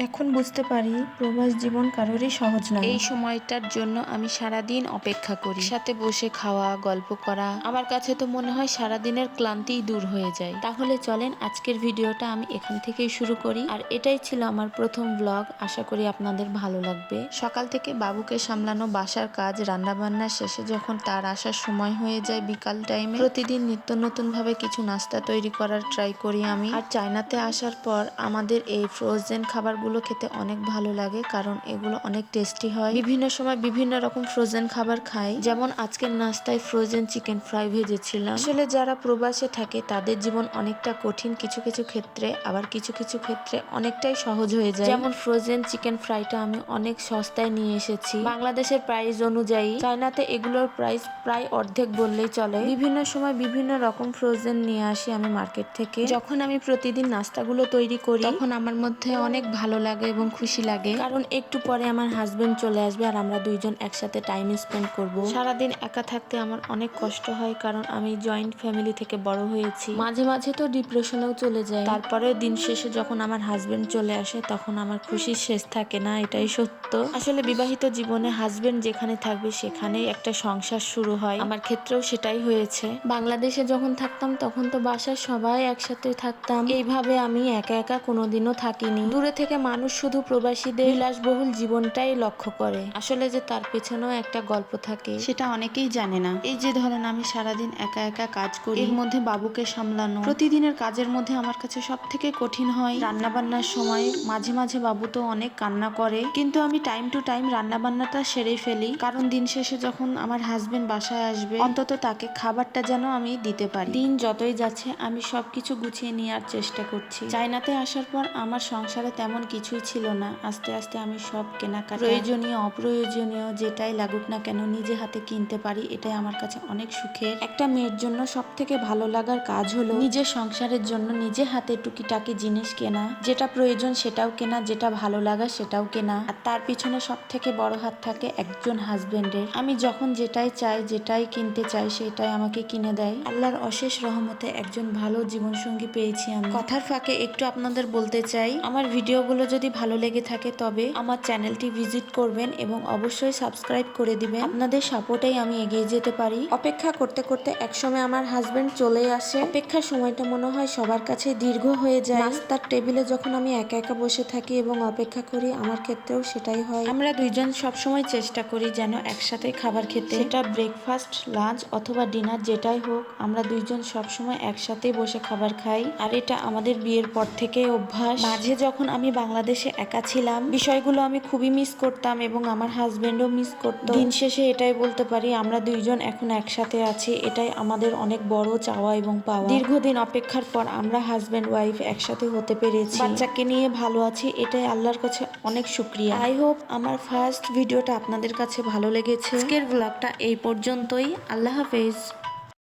এখন বুঝতে পারি প্রবাস জীবন কারোরই সহজ নয়। এই সময়টার জন্য আমি সারাদিন অপেক্ষা করি, সাথে বসে খাওয়া, গল্প করা। আমার কাছে তো মনে হয় সারাদিনের ক্লান্তিই দূর হয়ে যায়। তাহলে চলেন আজকের ভিডিওটা আমি এখান থেকেই শুরু করি। আর এটাই ছিল আমার প্রথম ব্লগ, আশা করি আপনাদের ভালো লাগবে। সকাল থেকে বাবুকে সামলানো, বাসার কাজ, রান্নাবান্না শেষে যখন তার আসার সময় হয়ে যায় বিকাল টাইমে, প্রতিদিন নিত্য নতুন ভাবে কিছু নাস্তা তৈরি করার ট্রাই করি আমি। আর চায়নাতে আসার পর আমাদের এই ফ্রোজেন খাবারগুলো খেতে অনেক ভালো লাগে, কারণ এগুলো অনেক টেস্টি হয়। বিভিন্ন সময় বিভিন্ন রকম ফ্রোজেন খাবার খাই, যেমন আজকের নাস্তায় ফ্রোজেন চিকেন ফ্রাই ভেজেছিলাম। আসলে যারা প্রবাসে থাকে তাদের জীবন অনেকটা কঠিন কিছু কিছু ক্ষেত্রে, আবার কিছু কিছু ক্ষেত্রে অনেকটাই সহজ হয়ে যায়। যেমন ফ্রোজেন চিকেন ফ্রাইটা আমি অনেক সস্তায় নিয়ে এসেছি বাংলাদেশের প্রাইস অনুযায়ী। চায়নাতে এগুলোর প্রাইস প্রায় অর্ধেক বললেই চলে। বিভিন্ন সময় বিভিন্ন রকম ফ্রোজেন নিয়ে আসি আমি মার্কেট থেকে। যখন আমি প্রতিদিন নাস্তাগুলো তৈরি করি তখন আমার মধ্যে অনেক ভালো লাগে এবং খুশি লাগে, কারণ একটু পরে আমার হাজবেন্ড চলে আসবে আর আমরা দুইজন একসাথে টাইম স্পেন্ড করব। সারাদিন একা থাকতে আমার অনেক কষ্ট হয়, কারণ আমি জয়েন্ট ফ্যামিলি থেকে বড় হয়েছি। মাঝে মাঝে তো ডিপ্রেশনেও চলে যায়। তারপরেও দিন শেষে যখন আমার হাজবেন্ড চলে আসে তখন আমার খুশির শেষ থাকে না, এটাই সত্য। আসলে বিবাহিত জীবনে হাজবেন্ড যেখানে থাকবে সেখানেই একটা সংসার শুরু হয়। আমার ক্ষেত্রেও সেটাই হয়েছে। বাংলাদেশে যখন থাকতাম তখন তো বাসার সবাই একসাথে থাকতাম, এইভাবে আমি একা একা কোনোদিনও থাকিনি। দূরে থেকে মানুষ শুধু প্রবাসীদের বিলাসবহুল জীবনটাই লক্ষ্য করে, আসলে যে তার পেছনেও একটা গল্প থাকে সেটা অনেকেই জানে না। এই যে ধরেন আমি সারাদিন একা একা কাজ করি, এর মধ্যে বাবুকে সামলানো, প্রতিদিনের কাজের মধ্যে আমার কাছে সব থেকে কঠিন হয় রান্না বান্নার সময়। মাঝে মাঝে বাবু তো অনেক কান্না করে, কিন্তু আমি টাইম টু টাইম রান্না বান্নাটা সেরে ফেলি, কারণ দিন শেষে যখন আমার হাজবেন্ড বাসায় আসবে অন্তত তাকে খাবারটা যেন আমি দিতে পারি। দিন যতই যাচ্ছে আমি সবকিছু গুছিয়ে নেওয়ার চেষ্টা করছি। চায়নাতে আসার পর আমার সংসারে তেমন কিছুই ছিল না, আস্তে আস্তে আমি সব কেনাকাটা, প্রয়োজনীয় অপ্রয়োজনীয় যেটাই লাগুক না কেন নিজে হাতে কিনতে পারি। এটাই আমার কাছে অনেক সুখের। একটা মেয়ের জন্য সব থেকে ভালো লাগার কাজ হলো নিজের সংসারের জন্য নিজে হাতে টুকিটাকি জিনিস কেনা, যেটা প্রয়োজন সেটাও কেনা, যেটা ভালো লাগা সেটাও কেনা। আর তার পিছনে সব থেকে বড় হাত থাকে একজন হাজবেন্ডের। আমি যখন যেটাই চাই, যেটাই কিনতে চাই সেটাই আমাকে কিনে দেয়। আল্লাহর অশেষ রহমতে একজন ভালো জীবনসঙ্গী পেয়েছি আমি। কথার ফাঁকে একটু আপনাদের বলতে চাই, আমার ভিডিওগুলো যদি ভালো লেগে থাকে তবে আমার চ্যানেলটি ভিজিট করবেন এবং অবশ্যই সাবস্ক্রাইব করে দিবেন। আপনাদের সাপোর্টেই আমি এগিয়ে যেতে পারি। অপেক্ষা করতে করতে একসময় আমার হাজবেন্ড চলে আসে। অপেক্ষার সময়টা মনে হয় সবার কাছে দীর্ঘ হয়ে যায়। নাস্তার টেবিলে যখন আমি একা একা বসে থাকি এবং অপেক্ষা করি, আমার ক্ষেত্রেও সেটাই হয়। আমরা দুইজন সবসময় চেষ্টা করি যেন একসাথে খাবার খেতে, সেটা ব্রেকফাস্ট, লাঞ্চ অথবা ডিনার যেটাই হোক, আমরা দুইজন সবসময় একসাথেই বসে খাবার খাই। আর এটা আমাদের বিয়ের পর থেকে অভ্যাস। মাঝে যখন আমি বাংলাদেশে একা ছিলাম বিষয়গুলো আমি খুবই মিস করতাম এবং আমার হাজবেন্ডও মিস করতো। দিন শেষে এটাই বলতে পারি আমরা দুইজন এখন একসাথে আছি, এটাই আমাদের অনেক বড় চাওয়া এবং পাওয়া। দীর্ঘদিন অপেক্ষার পর আমরা হাজবেন্ড ওয়াইফ একসাথে হতে পেরেছি, বাচ্চাকে নিয়ে ভালো আছি, এটাই আল্লাহর কাছে অনেক শুকরিয়া। আই হোপ আমার ফার্স্ট ভিডিওটা আপনাদের কাছে ভালো লেগেছে। আজকের ব্লগটা এই পর্যন্তই। আল্লাহ হাফেজ।